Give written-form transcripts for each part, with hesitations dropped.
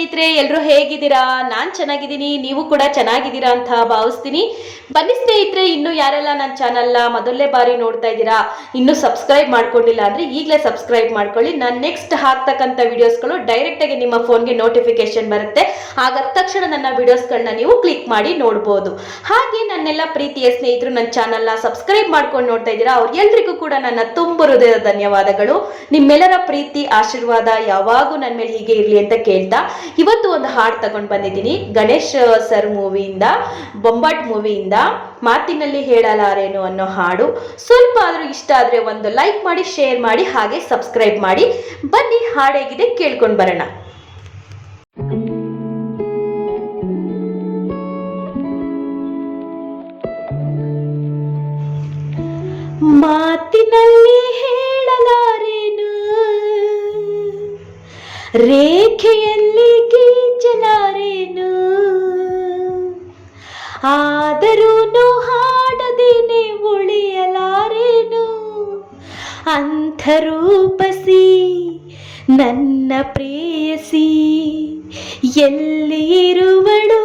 ಸ್ನೇಹಿತರೆ, ಎಲ್ಲರೂ ಹೇಗಿದ್ದೀರಾ? ನಾನು ಚೆನ್ನಾಗಿದ್ದೀನಿ, ನೀವು ಕೂಡ ಚೆನ್ನಾಗಿದ್ದೀರಾ ಅಂತ ಭಾವಿಸ್ತೀನಿ. ಬನ್ನಿ ಸ್ನೇಹಿತರೆ, ಇನ್ನು ಯಾರೆಲ್ಲ ನನ್ನ ಚಾನಲ್ನ ಮೊದಲನೇ ಬಾರಿ ನೋಡ್ತಾ ಇದ್ದೀರಾ, ಇನ್ನೂ ಸಬ್ಸ್ಕ್ರೈಬ್ ಮಾಡ್ಕೊಂಡಿಲ್ಲ ಅಂದರೆ ಈಗಲೇ ಸಬ್ಸ್ಕ್ರೈಬ್ ಮಾಡ್ಕೊಳ್ಳಿ. ನಾನು ನೆಕ್ಸ್ಟ್ ಹಾಕ್ತಕ್ಕಂಥ ವಿಡಿಯೋಸ್ಗಳು ಡೈರೆಕ್ಟಾಗಿ ನಿಮ್ಮ ಫೋನ್ಗೆ ನೋಟಿಫಿಕೇಶನ್ ಬರುತ್ತೆ. ಆಗ ತಕ್ಷಣ ನನ್ನ ವಿಡಿಯೋಸ್ಗಳನ್ನ ನೀವು ಕ್ಲಿಕ್ ಮಾಡಿ ನೋಡ್ಬೋದು. ಹಾಗೆ ನನ್ನೆಲ್ಲ ಪ್ರೀತಿಯ ಸ್ನೇಹಿತರು ನನ್ನ ಚಾನಲ್ನ ಸಬ್ಸ್ಕ್ರೈಬ್ ಮಾಡ್ಕೊಂಡು ನೋಡ್ತಾ ಇದ್ದೀರಾ, ಅವ್ರೆಲ್ರಿಗೂ ಕೂಡ ನನ್ನ ತುಂಬ ಹೃದಯದ ಧನ್ಯವಾದಗಳು. ನಿಮ್ಮೆಲ್ಲರ ಪ್ರೀತಿ ಆಶೀರ್ವಾದ ಯಾವಾಗೂ ನನ್ನ ಮೇಲೆ ಹೀಗೆ ಇರಲಿ ಅಂತ ಕೇಳ್ತಾ ಇವತ್ತು ಒಂದು ಹಾಡು ತಗೊಂಡು ಬಂದಿದ್ದೀನಿ. ಗಣೇಶ್ ಸರ್ ಮೂವಿಯಿಂದ, ಬೊಂಬಾಟ್ ಮೂವಿಯಿಂದ ಮಾತಿನಲ್ಲಿ ಹೇಳಲಾರೇನು ಅನ್ನೋ ಹಾಡು. ಸ್ವಲ್ಪ ಆದರೂ ಇಷ್ಟ ಆದರೆ ಒಂದು ಲೈಕ್ ಮಾಡಿ, ಶೇರ್ ಮಾಡಿ, ಹಾಗೆ ಸಬ್ಸ್ಕ್ರೈಬ್ ಮಾಡಿ. ಬನ್ನಿ ಹಾಡು ಹೇಗಿದೆ ಕೇಳ್ಕೊಂಡು ಬರೋಣ. ಮಾತಿನಲ್ಲಿ ಹೇಳಲಾರೇನು, ರೇಖೆಯಲ್ಲಿ ಗೀಚಲಾರೇನು, ಆದರೂ ಹಾಡದೇನೆ ಉಳಿಯಲಾರೇನು. ಅಂಥರೂಪಸಿ ನನ್ನ ಪ್ರೇಯಸಿ ಎಲ್ಲಿರುವಳು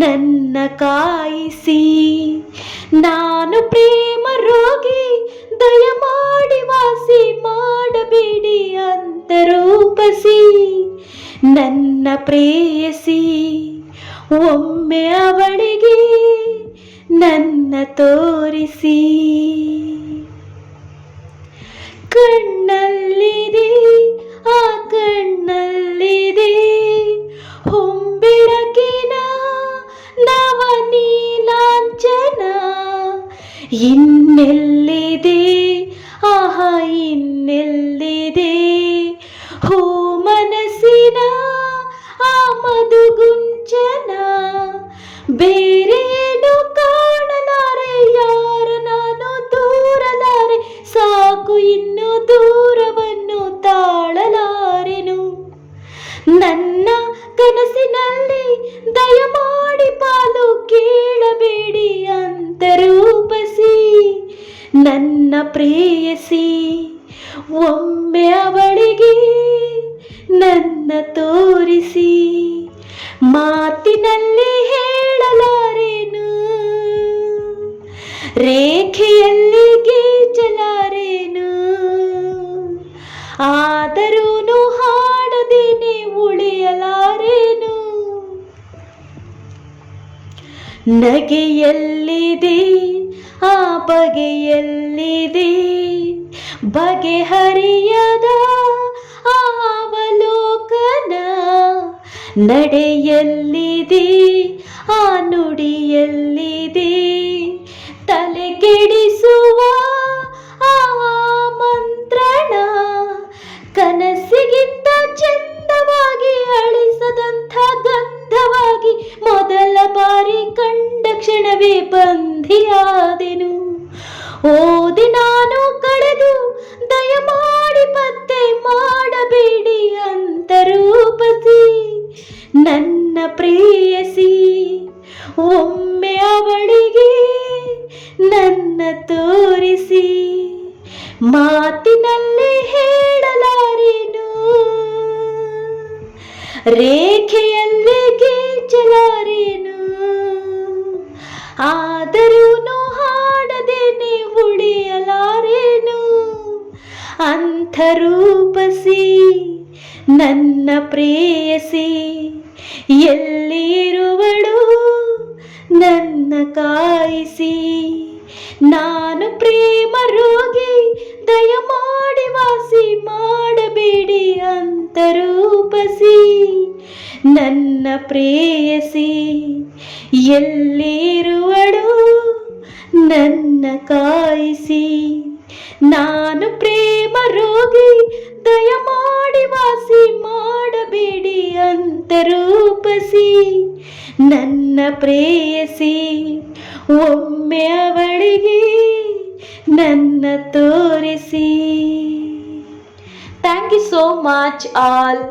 ನನ್ನ ಕಾಯಿಸಿ. ನಾನು ಪ್ರೇಮ ರೋಗಿ, ದಯಮಾಡಿ ವಾಸಿ ಮಾಡಬೇಡಿ ಅಂತರೂಪಸಿ ನನ್ನ ಪ್ರೇಯಸಿ. ಒಮ್ಮೆ ಅವಳಿಗೆ ನನ್ನ ತೋರಿಸಿ. ಕಣ್ಣಲ್ಲಿದೆ ಆ ಕಣ್ಣಲ್ಲಿದೆ ಹೊಂಬಿಳಕಿನ ನವನೀಲಾಂಚನ. ಇನ್ನೆಲ್ಲಿದೆ ಆಹಾ ಇನ್ನೆಲ್ಲಿದೆ ಹೋ ಮನಸ್ಸಿನ ಆ ಮಧುಗುಂಚನ. ಬೇರೇನು ಕಾಣಲಾರೆ ಯಾರ ನಾನು ದೂರಲಾರೆ, ಸಾಕು ಇನ್ನು ದೂರವನ್ನು ತಾಳಲಾರೆನು. ನನ್ನ ಕನಸಿನಲ್ಲಿ ದಯಮಾಡಿ ಪಾಲು ಕೇಳಬೇಡಿ ಅಂತರೂಪಸಿ ನನ್ನ ಪ್ರೇಯಸಿ. ಒಮ್ಮೆ ಅವಳಿಗೆ ನನ್ನ ತೋರಿಸಿ. ಮಾತಿನಲ್ಲಿ ಹೇಳಲಾರೇನು, ರೇಖೆಯಲ್ಲಿ ಗೀಚಲಾರೇನು, ಆದರೂ ಹಾಡದೇನೆ ಉಳಿಯಲಾರೇನು. ನಗೆಯಲ್ಲಿದೆ ಆ ಬಗೆಯಲ್ಲಿದೆ ಬಗೆಹರಿಯದ ಅವಲೋಕನ. ನಡೆಯಲ್ಲಿದೆ ಆ ನುಡಿಯಲ್ಲಿದೆ ತಲೆ ಕೆಡಿಸುವ ಆ ಮಂತ್ರಣ. ಕನಸಿಗಿಂತ ಚಂದವಾಗಿ ಅಳಿಸದಂಥ ಗಂಧವಾಗಿ ಮೊದಲ ಬಾರಿ ಕಂಡ ಕ್ಷಣವೇ ಬಂಧಿಯಾದೆನು. ಓದಿ ನಾನು ಕಳೆದು ದಯಮಾಡಿ ಪತ್ತೆ ಮಾಡಬೇಡಿ ಅಂತರೂಪಸಿ ನನ್ನ ಪ್ರೇಯಸಿ. ಒಮ್ಮೆ ಅವಳಿಗೆ ನನ್ನ ತೋರಿಸಿ. ಮಾತಿನಲ್ಲಿ ಹೇಳಲಾರೇನು, ರೇಖೆಯಲ್ಲಿ ಗೀಚಲಾರೇನು, ಆದರೂ ಹಾಡದೇನೆ ಉಳಿಯಲಾರೇನು. ಅಂಥರೂಪಸಿ ನನ್ನ ಪ್ರೇಯಸಿ ಎಲ್ಲಿರುವಳು ನನ್ನ ಕಾಯಿಸಿ. ನಾನು ಪ್ರೇಮ ರೋಗಿ, ದಯಮಾಡಿ ವಾಸಿ ಮಾಡಬೇಡಿ ಅಂತರೂಪಸಿ ನನ್ನ ಪ್ರೇಯಸಿ ಎಲ್ಲಿರುವಳು ನನ್ನ ಕಾಯಿಸಿ. ನಾನು ಪ್ರೇಮ ರೋಗಿ, ದಯಮಾಡಿ ವಾಸಿ ಮಾಡಬೇಡಿ ಅಂತರೂಪಸಿ ನನ್ನ ಪ್ರೇಯಸಿ. ಒಮ್ಮೆ ಅವಳಿಗೆ ನನ್ನ ತೋರಿಸಿ. Thank you so much all.